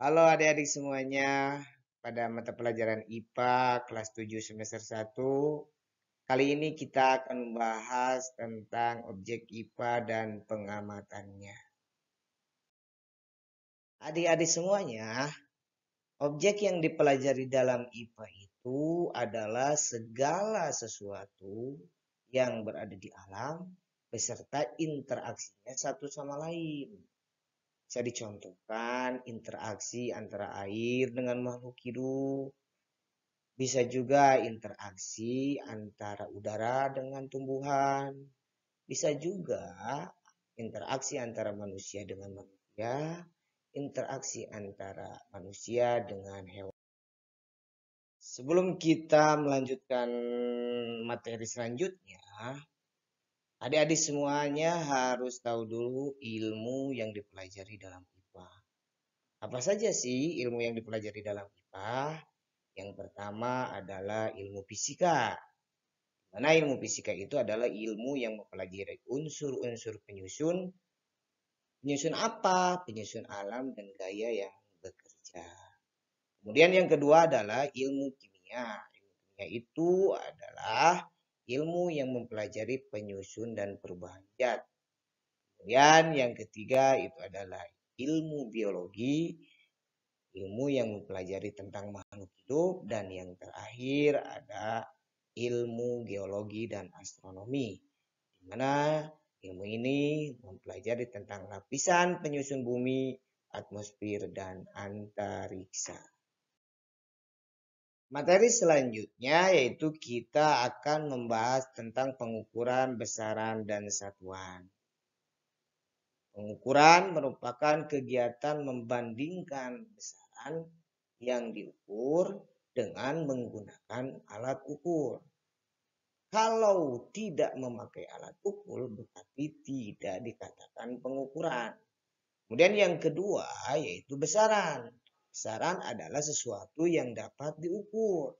Halo adik-adik semuanya, pada mata pelajaran IPA kelas 7 semester 1. Kali ini kita akan membahas tentang objek IPA dan pengamatannya. Adik-adik semuanya, objek yang dipelajari dalam IPA itu adalah segala sesuatu yang berada di alam beserta interaksinya satu sama lain. Bisa dicontohkan interaksi antara air dengan makhluk hidup. Bisa juga interaksi antara udara dengan tumbuhan. Bisa juga interaksi antara manusia dengan manusia. Interaksi antara manusia dengan hewan. Sebelum kita melanjutkan materi selanjutnya, adik-adik semuanya harus tahu dulu ilmu yang dipelajari dalam IPA. Apa saja sih ilmu yang dipelajari dalam IPA? Yang pertama adalah ilmu fisika. Karena ilmu fisika itu adalah ilmu yang mempelajari unsur-unsur penyusun. Penyusun apa? Penyusun alam dan gaya yang bekerja. Kemudian yang kedua adalah ilmu kimia. Ilmu kimia itu adalah ilmu yang mempelajari penyusun dan perubahan zat. Kemudian yang ketiga itu adalah ilmu biologi. Ilmu yang mempelajari tentang makhluk hidup. Dan yang terakhir ada ilmu geologi dan astronomi, di mana ilmu ini mempelajari tentang lapisan penyusun bumi, atmosfer, dan antariksa. Materi selanjutnya yaitu kita akan membahas tentang pengukuran besaran dan satuan. Pengukuran merupakan kegiatan membandingkan besaran yang diukur dengan menggunakan alat ukur. Kalau tidak memakai alat ukur berarti tidak dikatakan pengukuran. Kemudian yang kedua yaitu besaran. Besaran adalah sesuatu yang dapat diukur.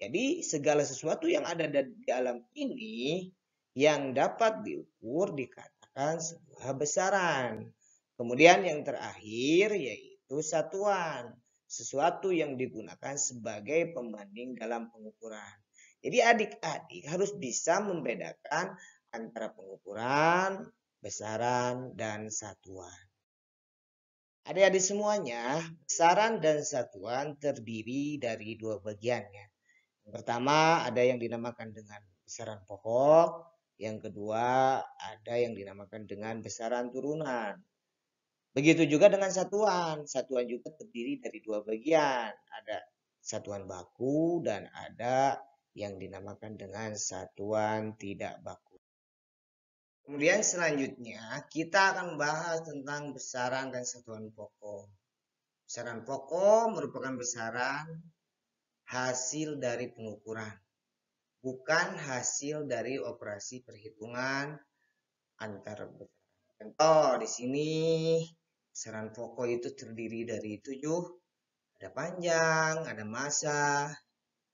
Jadi segala sesuatu yang ada di alam ini yang dapat diukur dikatakan sebuah besaran. Kemudian yang terakhir yaitu satuan. Sesuatu yang digunakan sebagai pembanding dalam pengukuran. Jadi adik-adik harus bisa membedakan antara pengukuran, besaran, dan satuan. Adik-adik semuanya, besaran dan satuan terdiri dari dua bagian ya. Yang pertama ada yang dinamakan dengan besaran pokok, yang kedua ada yang dinamakan dengan besaran turunan. Begitu juga dengan satuan. Satuan juga terdiri dari dua bagian. Ada satuan baku dan ada yang dinamakan dengan satuan tidak baku. Kemudian selanjutnya kita akan membahas tentang besaran dan satuan pokok. Besaran pokok merupakan besaran hasil dari pengukuran, bukan hasil dari operasi perhitungan antar besaran. Contoh di sini besaran pokok itu terdiri dari 7, ada panjang, ada massa,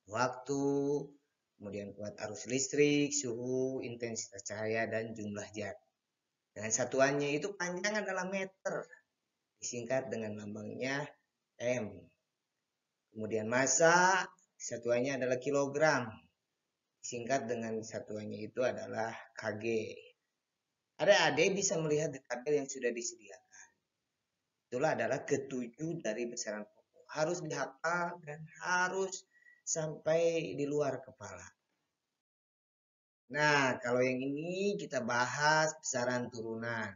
waktu, kemudian kuat arus listrik, suhu, intensitas cahaya, dan jumlah zat. Dengan satuannya itu panjang adalah meter, disingkat dengan lambangnya M. Kemudian massa, satuannya adalah kilogram, disingkat dengan satuannya itu adalah kg. Adik-adik bisa melihat di tabel yang sudah disediakan. Itulah adalah ketujuh dari besaran pokok. Harus dihafal dan harus sampai di luar kepala. Nah, kalau yang ini kita bahas besaran turunan.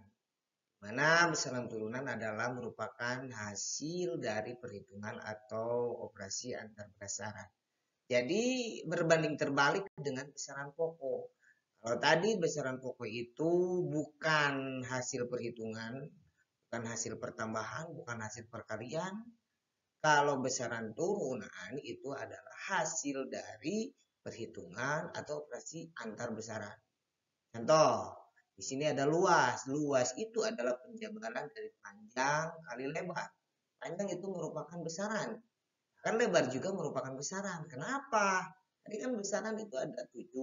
Mana besaran turunan adalah merupakan hasil dari perhitungan atau operasi antar besaran. Jadi berbanding terbalik dengan besaran pokok. Kalau tadi besaran pokok itu bukan hasil perhitungan, bukan hasil pertambahan, bukan hasil perkalian. Kalau besaran turunan itu adalah hasil dari perhitungan atau operasi antar besaran. Contoh, di sini ada luas. Luas itu adalah penjabaran dari panjang kali lebar. Panjang itu merupakan besaran. Kan lebar juga merupakan besaran. Kenapa? Tadi kan besaran itu ada 7.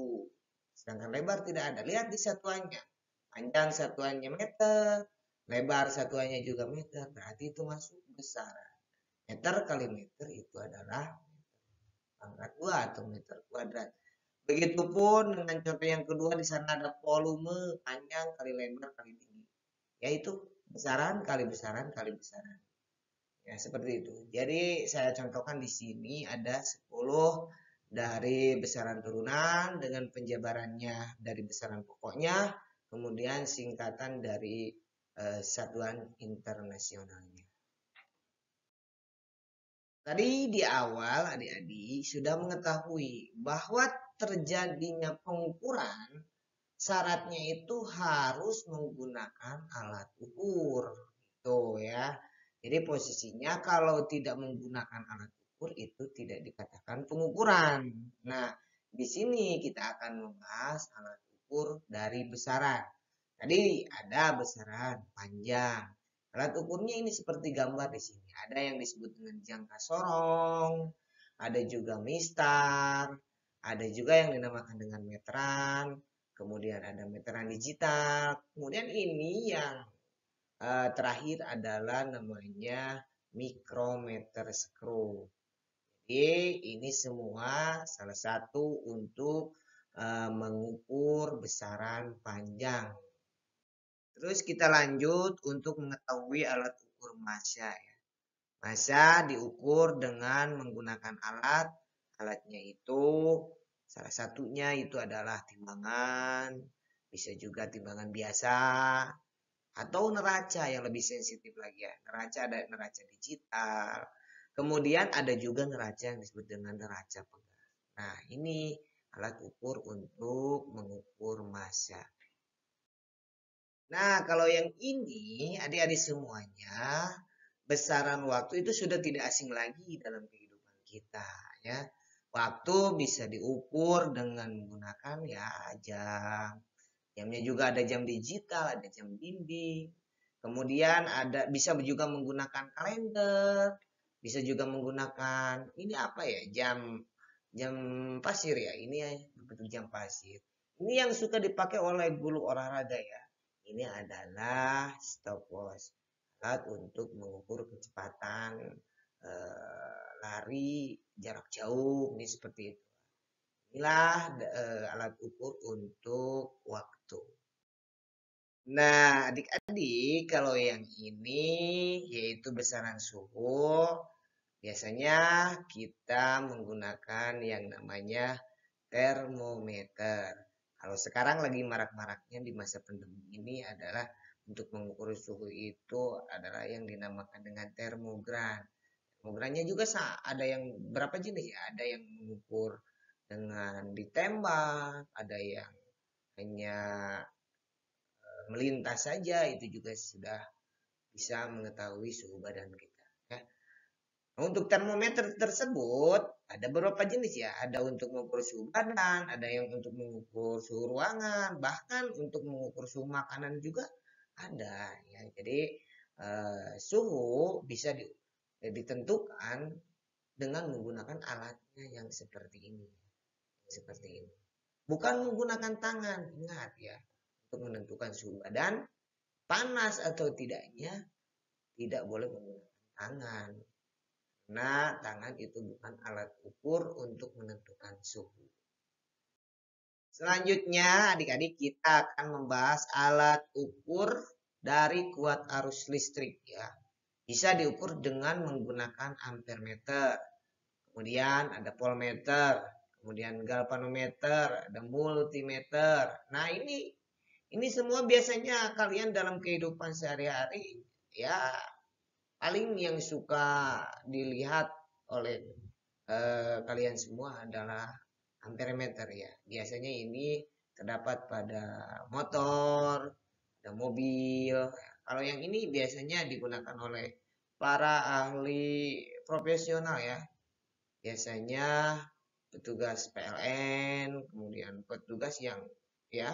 Sedangkan lebar tidak ada. Lihat di satuannya. Panjang satuannya meter. Lebar satuannya juga meter. Berarti itu masuk besaran. Meter kali meter itu adalah pangkat 2 atau meter kuadrat. Begitupun dengan contoh yang kedua, di sana ada volume panjang kali lebar kali tinggi. Yaitu besaran kali besaran kali besaran. Ya, seperti itu. Jadi saya contohkan di sini ada 10 dari besaran turunan dengan penjabarannya dari besaran pokoknya, kemudian singkatan dari satuan internasionalnya. Tadi di awal adik-adik sudah mengetahui bahwa terjadinya pengukuran syaratnya itu harus menggunakan alat ukur. Itu ya. Jadi posisinya kalau tidak menggunakan alat ukur itu tidak dikatakan pengukuran. Nah, di sini kita akan membahas alat ukur dari besaran. Tadi ada besaran panjang. Alat ukurnya ini seperti gambar di sini. Ada yang disebut dengan jangka sorong, ada juga mistar, ada juga yang dinamakan dengan meteran, kemudian ada meteran digital, kemudian ini yang terakhir adalah namanya micrometer screw. Jadi ini semua salah satu untuk mengukur besaran panjang. Terus kita lanjut untuk mengetahui alat ukur massa ya. Massa diukur dengan menggunakan alat. Alatnya itu salah satunya itu adalah timbangan, bisa juga timbangan biasa atau neraca yang lebih sensitif lagi ya. Neraca ada neraca digital. Kemudian ada juga neraca yang disebut dengan neraca pegang. Nah, ini alat ukur untuk mengukur massa. Nah, kalau yang ini adik-adik semuanya, besaran waktu itu sudah tidak asing lagi dalam kehidupan kita ya. Waktu bisa diukur dengan menggunakan ya jam. Jamnya juga ada jam digital, ada jam dinding. Kemudian ada bisa juga menggunakan kalender, bisa juga menggunakan ini apa ya? Jam pasir ya. Ini ya bentuk jam pasir. Ini yang suka dipakai oleh guru olahraga ya. Ini adalah stopwatch, alat untuk mengukur kecepatan lari jarak jauh. Ini seperti itu. Inilah alat ukur untuk waktu. Nah, adik-adik, kalau yang ini yaitu besaran suhu, biasanya kita menggunakan yang namanya termometer. Kalau sekarang lagi marak-maraknya di masa pandemi ini adalah untuk mengukur suhu itu adalah yang dinamakan dengan termogram. Termogramnya juga ada yang berapa jenis ya? Ada yang mengukur dengan ditembak, ada yang hanya melintas saja, itu juga sudah bisa mengetahui suhu badan kita ya. Nah, untuk termometer tersebut ada beberapa jenis ya, ada untuk mengukur suhu badan, ada yang untuk mengukur suhu ruangan, bahkan untuk mengukur suhu makanan juga ada ya. Jadi suhu bisa ditentukan dengan menggunakan alatnya yang seperti ini. Seperti ini. Bukan menggunakan tangan, ingat ya. Untuk menentukan suhu badan, panas atau tidaknya, tidak boleh menggunakan tangan. Karena tangan itu bukan alat ukur untuk menentukan suhu. Selanjutnya, adik-adik kita akan membahas alat ukur dari kuat arus listrik ya. Bisa diukur dengan menggunakan ampermeter. Kemudian ada voltmeter, kemudian galvanometer, ada multimeter. Nah, ini semua biasanya kalian dalam kehidupan sehari-hari ya paling yang suka dilihat oleh kalian semua adalah ampermeter ya. Biasanya ini terdapat pada motor, ada mobil. Kalau yang ini biasanya digunakan oleh para ahli profesional ya. Biasanya petugas PLN, kemudian petugas yang ya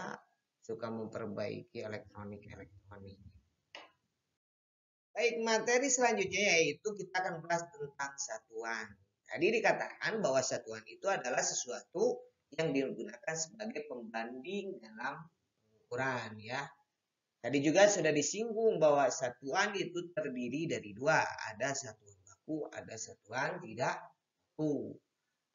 suka memperbaiki elektronik. Baik, materi selanjutnya yaitu kita akan bahas tentang satuan. Tadi dikatakan bahwa satuan itu adalah sesuatu yang digunakan sebagai pembanding dalam pengukuran ya. Tadi juga sudah disinggung bahwa satuan itu terdiri dari dua, ada satuan baku, ada satuan tidak baku.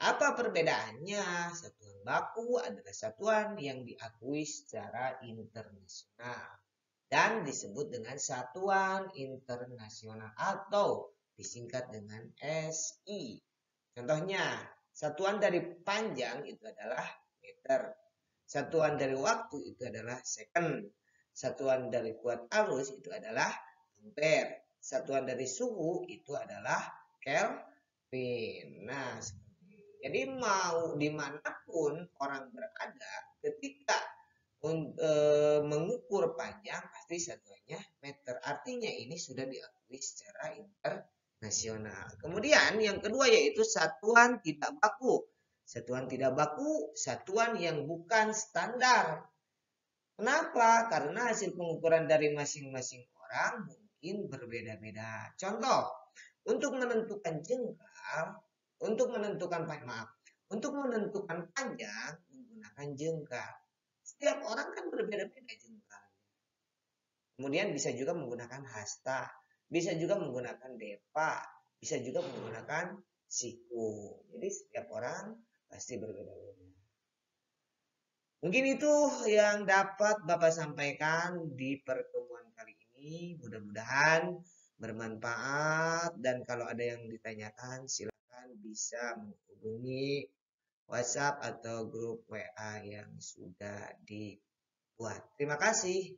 Apa perbedaannya? Satuan baku adalah satuan yang diakui secara internasional dan disebut dengan satuan internasional atau disingkat dengan SI. Contohnya, satuan dari panjang itu adalah meter. Satuan dari waktu itu adalah second. Satuan dari kuat arus itu adalah ampere. Satuan dari suhu itu adalah Kelvin. Nah, jadi mau dimanapun orang berada, ketika mengukur panjang pasti satuannya meter. Artinya ini sudah diakui secara internasional. Kemudian yang kedua yaitu satuan tidak baku. Satuan tidak baku, satuan yang bukan standar. Kenapa? Karena hasil pengukuran dari masing-masing orang mungkin berbeda-beda. Contoh, untuk menentukan jengkal, untuk menentukan panjang menggunakan jengkal. Setiap orang kan berbeda-beda jengkal. Kemudian bisa juga menggunakan hasta, bisa juga menggunakan depa, bisa juga menggunakan siku. Jadi setiap orang pasti berbeda-beda. Mungkin itu yang dapat Bapak sampaikan di pertemuan kali ini. Mudah-mudahan bermanfaat dan kalau ada yang ditanyakan silakan bisa menghubungi WhatsApp atau grup WA yang sudah dibuat. Terima kasih.